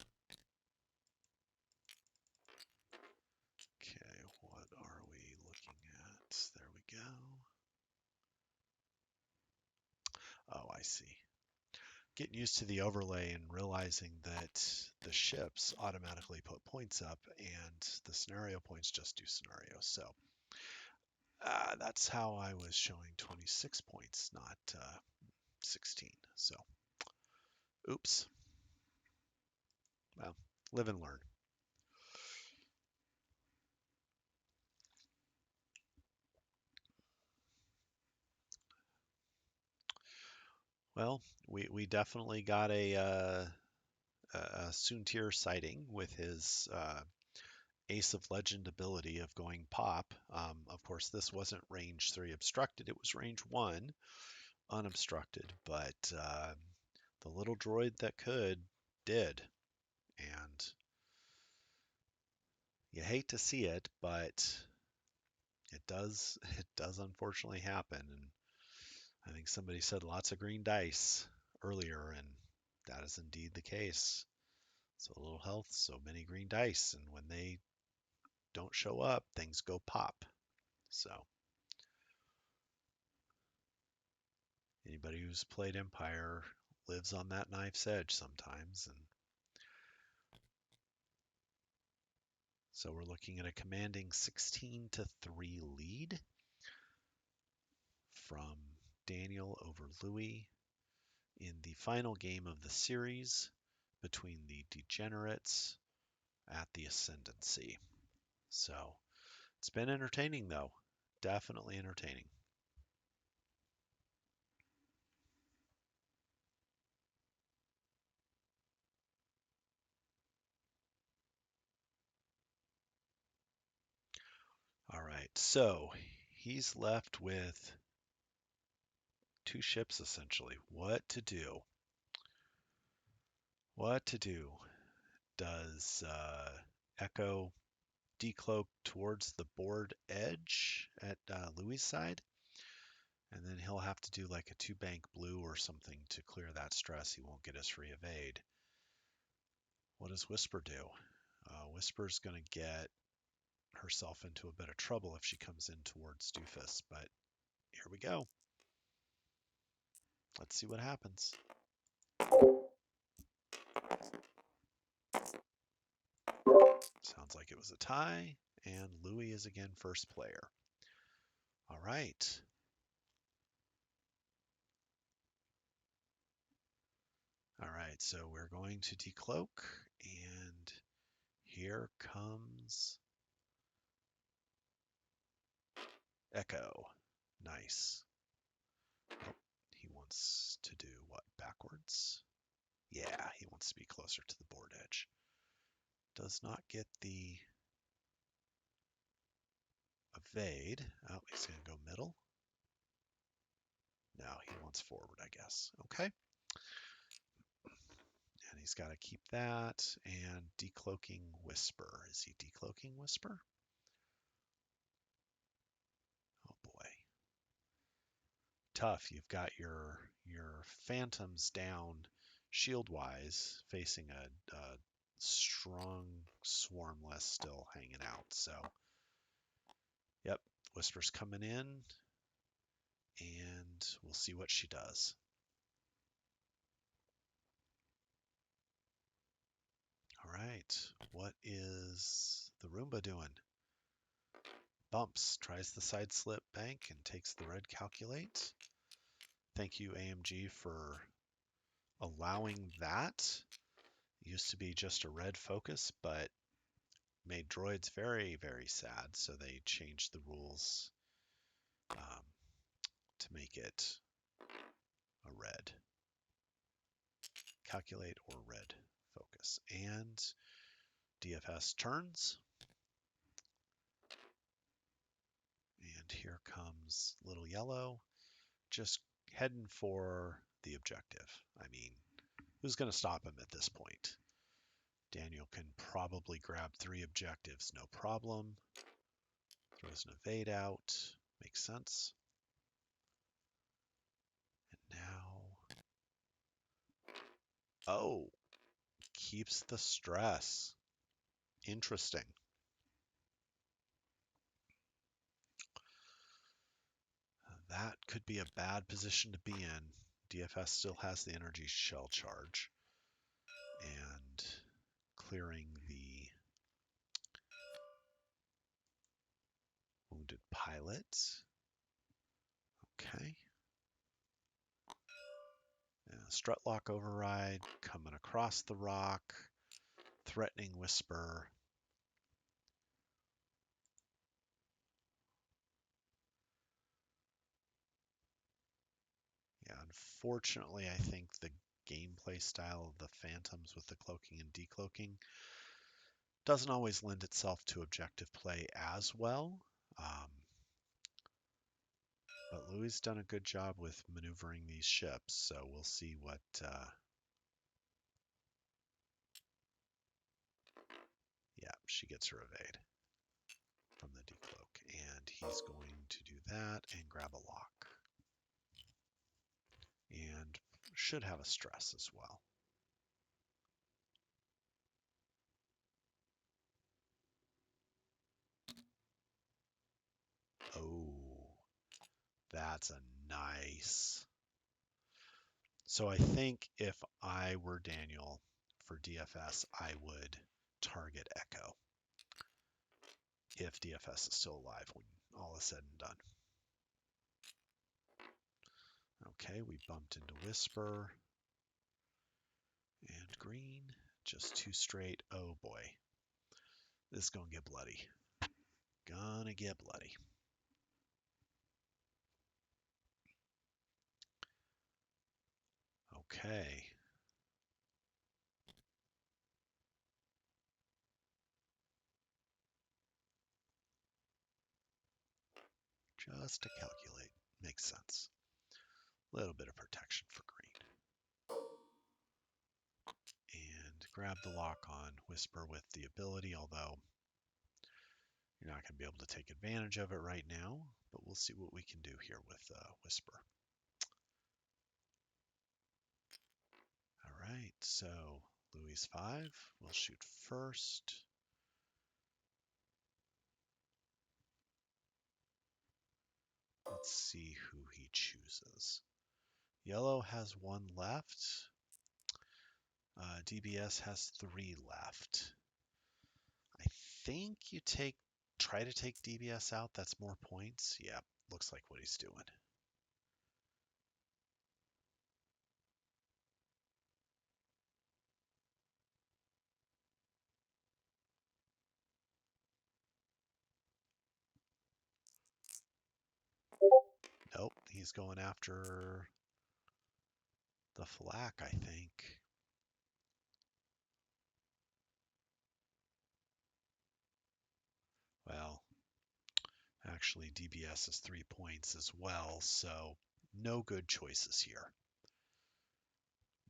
Okay, what are we looking at? There we go. Oh, I see. Getting used to the overlay and realizing that the ships automatically put points up and the scenario points just do scenarios. So that's how I was showing 26 points, not 16. So, oops. Well, live and learn. Well, we definitely got a Soontir sighting with his Ace of Legend ability of going pop. Of course, this wasn't range 3 obstructed, it was range 1 unobstructed, but the little droid that could did. And you hate to see it, but it does unfortunately happen. And I think somebody said lots of green dice earlier, and that is indeed the case. So little health, so many green dice, and when they don't show up, things go pop. So anybody who's played Empire lives on that knife's edge sometimes. And so we're looking at a commanding 16-3 lead from Daniel over Louie in the final game of the series between the Degenerates at the Ascendancy. So it's been entertaining, though. Definitely entertaining. All right, so he's left with 2 ships essentially. What to do? What to do? Does Echo decloak towards the board edge at Louis' side? And then he'll have to do like a 2-bank blue or something to clear that stress. He won't get his free evade. What does Whisper do? Whisper's going to get herself into a bit of trouble if she comes in towards Doofus, but here we go. Let's see what happens. Sounds like it was a tie, and Louis is again first player. All right. All right, so we're going to decloak, and here comes Echo. Nice. Oh, he wants to do what, backwards? Yeah, he wants to be closer to the board edge. Does not get the evade. Oh, he's going to go middle. No, he wants forward, I guess. Okay. And he's got to keep that and decloaking Whisper. Is he decloaking Whisper? Oh boy. Tough. You've got your phantoms down shield wise, facing a strong swarm less still hanging out. So, yep, Whisper's coming in, and we'll see what she does. All right, what is the Roomba doing? Bumps, tries the side slip bank and takes the red calculate. Thank you, AMG, for allowing that. It used to be just a red focus, but made droids very, very sad, so they changed the rules to make it a red calculate or red focus. And DFS turns. And here comes little yellow, just heading for the objective. I mean, who's going to stop him at this point? Daniel can probably grab 3 objectives, no problem. Throws an evade out. Makes sense. And now, oh, keeps the stress. Interesting. That could be a bad position to be in. DFS still has the energy shell charge. And clearing the wounded pilot. Okay. Strut lock override coming across the rock. Threatening Whisper. Yeah, unfortunately, I think the gameplay style of the Phantoms with the cloaking and decloaking doesn't always lend itself to objective play as well. Um, but Louie's done a good job with maneuvering these ships, so we'll see what. Yeah, she gets her evade from the decloak, and he's going to do that and grab a lock, and should have a stress as well. Oh, that's a nice. So I think if I were Daniel for DFS, I would target Echo if DFS is still alive when all is said and done. Okay, we bumped into Whisper and Green. Just two straight. Oh boy. This is gonna get bloody. Gonna get bloody. Okay. Just to calculate. Makes sense. A little bit of protection for Green. And grab the lock on Whisper with the ability, although you're not going to be able to take advantage of it right now, but we'll see what we can do here with Whisper. All right, so Louie's 5. We'll shoot first. Let's see who he chooses. Yellow has 1 left. DBS has 3 left. I think you try to take DBS out. That's more points. Yeah, looks like what he's doing. Nope, he's going after the flak, I think. Well, actually, DBS is 3 points as well, so no good choices here.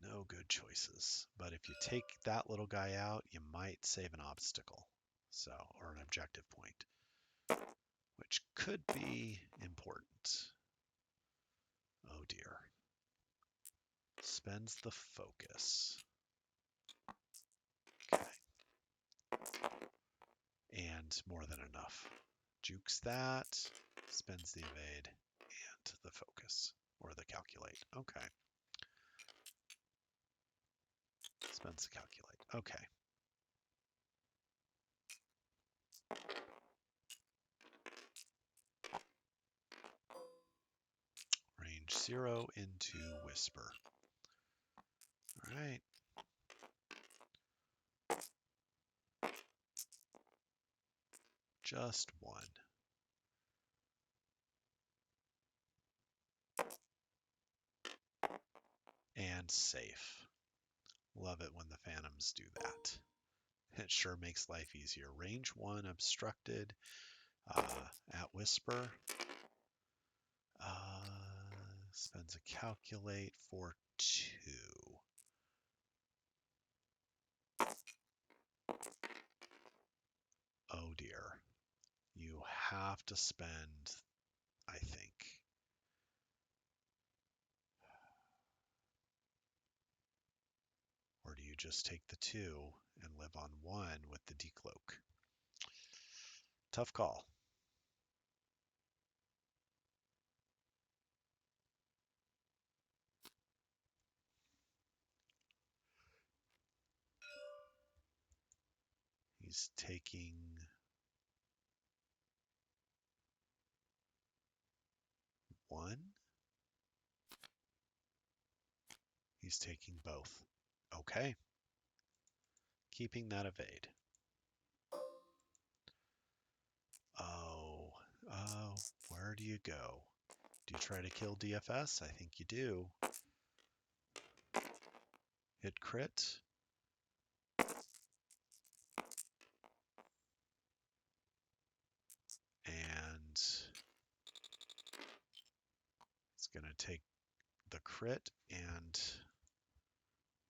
No good choices. But if you take that little guy out, you might save an obstacle, so or an objective point, which could be important. Oh dear. Spends the focus. Okay. And more than enough. Jukes that, spends the evade, and the focus, or the calculate. Okay. Spends the calculate. Okay. Range 0 into Whisper. All right. Just 1. And safe. Love it when the Phantoms do that. It sure makes life easier. Range 1 obstructed at Whisper. Spends a calculate for 2. Oh dear. You have to spend, I think. Or do you just take the 2 and live on 1 with the decloak? Tough call. He's taking 1. He's taking both. Okay. keeping that evade. Oh, oh, where do you go? Do you try to kill DFS? I think you do. Hit crit. And it's going to take the crit and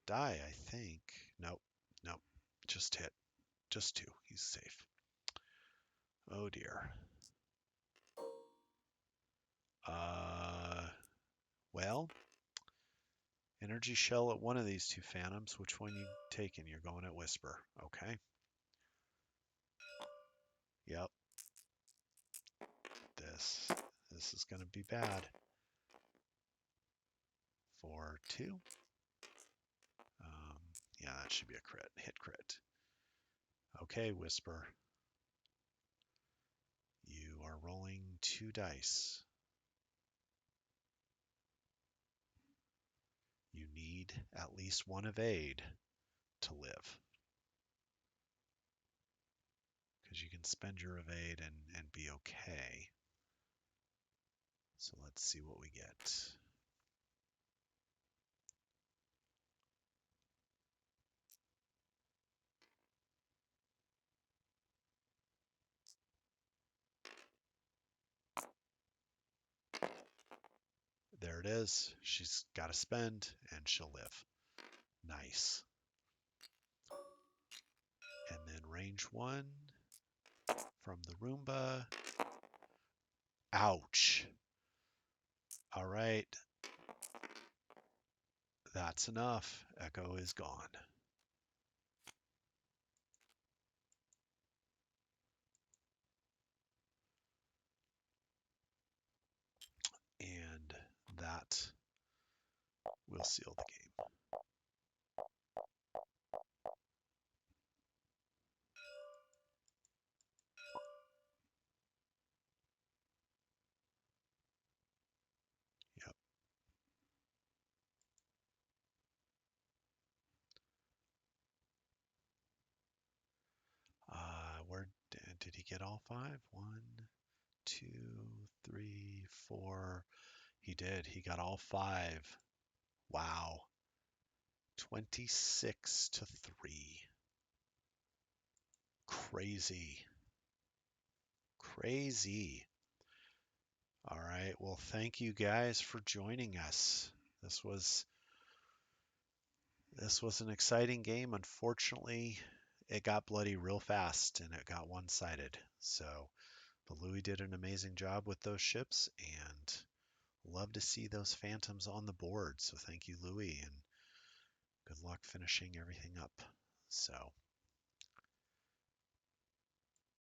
die, I think. Nope, nope, just hit. Just 2. He's safe. Oh dear. Well, energy shell at one of these 2 phantoms. Which one you taking? You're going at Whisper. Okay. Yep. This is going to be bad. For 2. Yeah, that should be a crit. Hit crit. Okay, Whisper. You are rolling 2 dice. You need at least 1 evade to live. Because you can spend your evade and be okay. So let's see what we get. There it is. She's got to spend and she'll live. Nice. And then range 1 from the Roomba. Ouch. All right. That's enough. Echo is gone. And that will seal the game. Yep. Where did he get all 5? 1, 2, 3, 4. He did. He got all 5. Wow. 26 to 3. Crazy. Crazy. All right. Well, thank you guys for joining us. This was an exciting game. Unfortunately, it got bloody real fast and it got one-sided. So, but Louie did an amazing job with those ships and love to see those phantoms on the board. So thank you, Louie, and good luck finishing everything up. So.